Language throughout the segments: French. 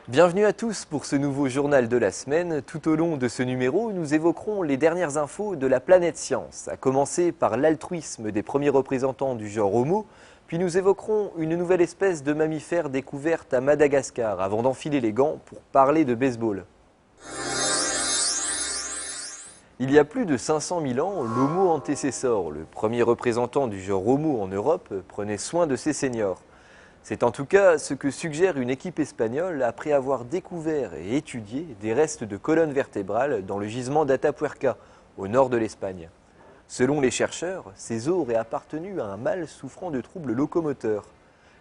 Bienvenue à tous pour ce nouveau journal de la semaine. Tout au long de ce numéro, nous évoquerons les dernières infos de la planète science, à commencer par l'altruisme des premiers représentants du genre Homo, puis nous évoquerons une nouvelle espèce de mammifère découverte à Madagascar, avant d'enfiler les gants pour parler de baseball. Il y a plus de 500 000 ans, l'Homo antecessor, le premier représentant du genre Homo en Europe, prenait soin de ses seniors. C'est en tout cas ce que suggère une équipe espagnole après avoir découvert et étudié des restes de colonnes vertébrales dans le gisement d'Atapuerca, au nord de l'Espagne. Selon les chercheurs, ces os auraient appartenu à un mâle souffrant de troubles locomoteurs.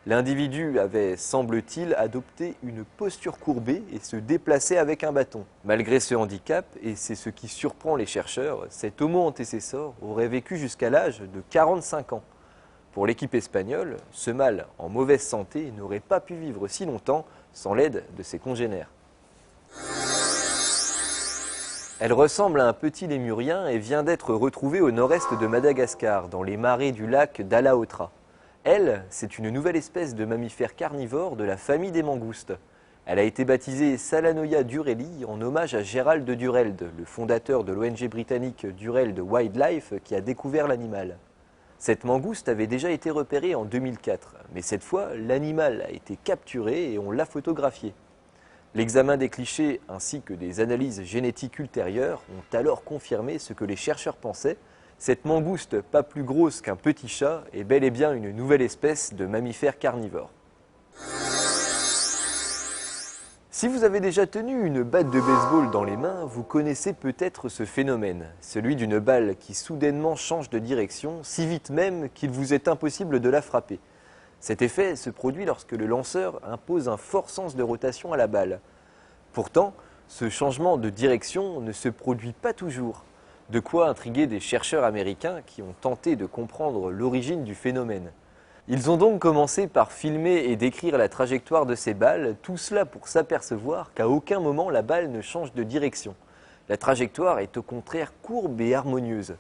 L'individu avait, semble-t-il, adopté une posture courbée et se déplaçait avec un bâton. Malgré ce handicap, et c'est ce qui surprend les chercheurs, cet Homo antecessor aurait vécu jusqu'à l'âge de 45 ans. Pour l'équipe espagnole, ce mâle en mauvaise santé n'aurait pas pu vivre si longtemps sans l'aide de ses congénères. Elle ressemble à un petit lémurien et vient d'être retrouvée au nord-est de Madagascar, dans les marais du lac d'Alaotra. Elle, c'est une nouvelle espèce de mammifère carnivore de la famille des mangoustes. Elle a été baptisée Salanoia durelli en hommage à Gerald Dureld, le fondateur de l'ONG britannique Dureld Wildlife qui a découvert l'animal. Cette mangouste avait déjà été repérée en 2004, mais cette fois, l'animal a été capturé et on l'a photographié. L'examen des clichés ainsi que des analyses génétiques ultérieures ont alors confirmé ce que les chercheurs pensaient. Cette mangouste, pas plus grosse qu'un petit chat, est bel et bien une nouvelle espèce de mammifère carnivore. Si vous avez déjà tenu une batte de baseball dans les mains, vous connaissez peut-être ce phénomène, celui d'une balle qui soudainement change de direction, si vite même qu'il vous est impossible de la frapper. Cet effet se produit lorsque le lanceur impose un fort sens de rotation à la balle. Pourtant, ce changement de direction ne se produit pas toujours. De quoi intriguer des chercheurs américains qui ont tenté de comprendre l'origine du phénomène. Ils ont donc commencé par filmer et décrire la trajectoire de ces balles, tout cela pour s'apercevoir qu'à aucun moment la balle ne change de direction. La trajectoire est au contraire courbe et harmonieuse.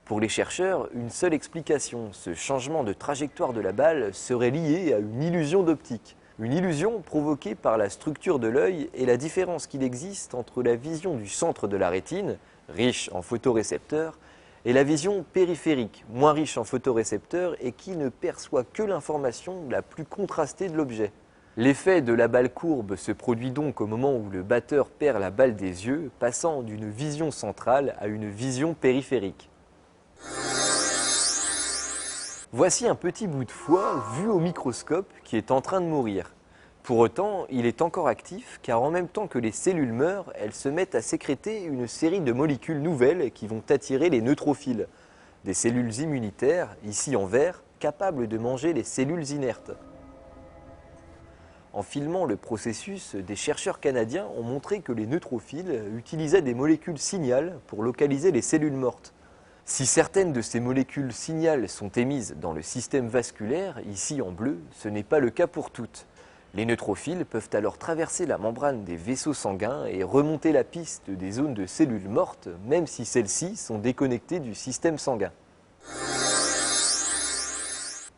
Pour les chercheurs, une seule explication, ce changement de trajectoire de la balle serait lié à une illusion d'optique. Une illusion provoquée par la structure de l'œil et la différence qu'il existe entre la vision du centre de la rétine, riche en photorécepteurs, et la vision périphérique, moins riche en photorécepteurs et qui ne perçoit que l'information la plus contrastée de l'objet. L'effet de la balle courbe se produit donc au moment où le batteur perd la balle des yeux, passant d'une vision centrale à une vision périphérique. Voici un petit bout de foie vu au microscope qui est en train de mourir. Pour autant, il est encore actif car en même temps que les cellules meurent, elles se mettent à sécréter une série de molécules nouvelles qui vont attirer les neutrophiles, des cellules immunitaires, ici en vert, capables de manger les cellules inertes. En filmant le processus, des chercheurs canadiens ont montré que les neutrophiles utilisaient des molécules signal pour localiser les cellules mortes. Si certaines de ces molécules signal sont émises dans le système vasculaire, ici en bleu, ce n'est pas le cas pour toutes. Les neutrophiles peuvent alors traverser la membrane des vaisseaux sanguins et remonter la piste des zones de cellules mortes, même si celles-ci sont déconnectées du système sanguin.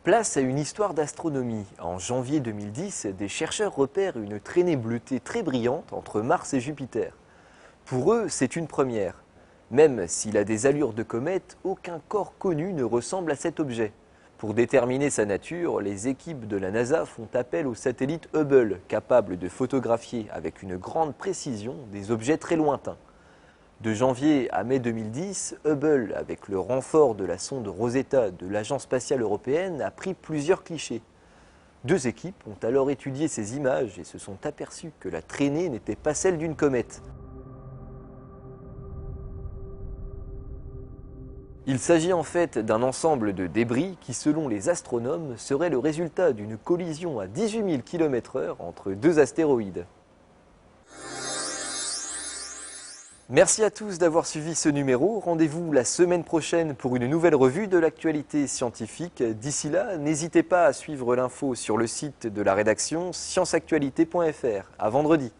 Place à une histoire d'astronomie. En janvier 2010, des chercheurs repèrent une traînée bleutée très brillante entre Mars et Jupiter. Pour eux, c'est une première. Même s'il a des allures de comète, aucun corps connu ne ressemble à cet objet. Pour déterminer sa nature, les équipes de la NASA font appel au satellite Hubble, capable de photographier avec une grande précision des objets très lointains. De janvier à mai 2010, Hubble, avec le renfort de la sonde Rosetta de l'Agence spatiale européenne, a pris plusieurs clichés. Deux équipes ont alors étudié ces images et se sont aperçues que la traînée n'était pas celle d'une comète. Il s'agit en fait d'un ensemble de débris qui, selon les astronomes, serait le résultat d'une collision à 18 000 km/h entre deux astéroïdes. Merci à tous d'avoir suivi ce numéro. Rendez-vous la semaine prochaine pour une nouvelle revue de l'actualité scientifique. D'ici là, n'hésitez pas à suivre l'info sur le site de la rédaction scienceactualité.fr. À vendredi.